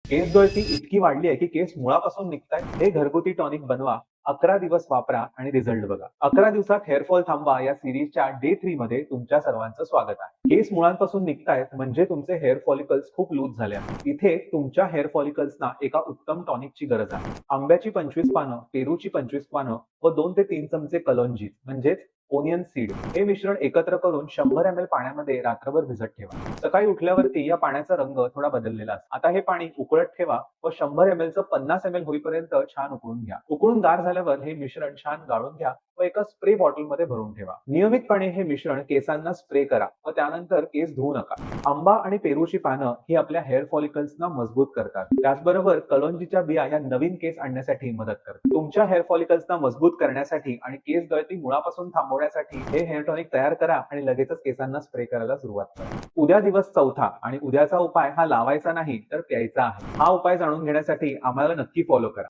केस गळती इतकी वाढली आहे की केस मुळापासून निघतायत. हे घरगुती टॉनिक बनवा, 11 दिवस वापरा आणि रिझल्ट बघा. 11 दिवसात हेअर फॉल थांबवा या सीरीजच्या डे 3 मध्ये तुमच्या सर्वांचं स्वागत आहे. केस मुळांपासून निघतायत म्हणजे तुमचे हेअर फॉलिकल्स खूप लूज झाले आहेत. इथे तुमच्या हेअर फॉलिकल्सना एका उत्तम टॉनिकची गरज आहे. आंब्याची 25 पानं, पेरूची 25 पानं व 2 ते 3 चमचे कलोंजी म्हणजेच ओनियन सीड हे मिश्रण एकत्र करून 100 ml पाण्यामध्ये रात्रभर भिजत ठेवा. सकाळी उठल्यावरती या पाण्याचा रंग थोडा बदललेला असतो. आता हे पाणी उकळत ठेवा व 100 ml चं 50 ml होईपर्यंत छान उकळून घ्या. उकळून गार झाल्यावर हे मिश्रण छान गाळून घ्या व एका स्प्रे बॉटलमध्ये भरून ठेवा. नियमितपणे हे मिश्रण केसांना स्प्रे करा व त्यानंतर केस धुवू नका. आंबा आणि पेरूची पानं ही आपल्या हेअर फॉलिकल्सना मजबूत करतात. त्याचबरोबर कलोंजीच्या बिया या नवीन केस आणण्यासाठी मदत करतात. तुमच्या हेअर फॉलिकल्सना मजबूत करण्यासाठी आणि केस गळती मुळापासून थांबवण्यासाठी हे हेअर टॉनिक तयार करा आणि लगेचच केसांना स्प्रे करायला सुरुवात करा. उद्या दिवस 4था आणि उद्याचा उपाय हा लावायचा नाही तर प्यायचा आहे. हा उपाय जाणून घेण्यासाठी आम्हाला नक्की फॉलो करा.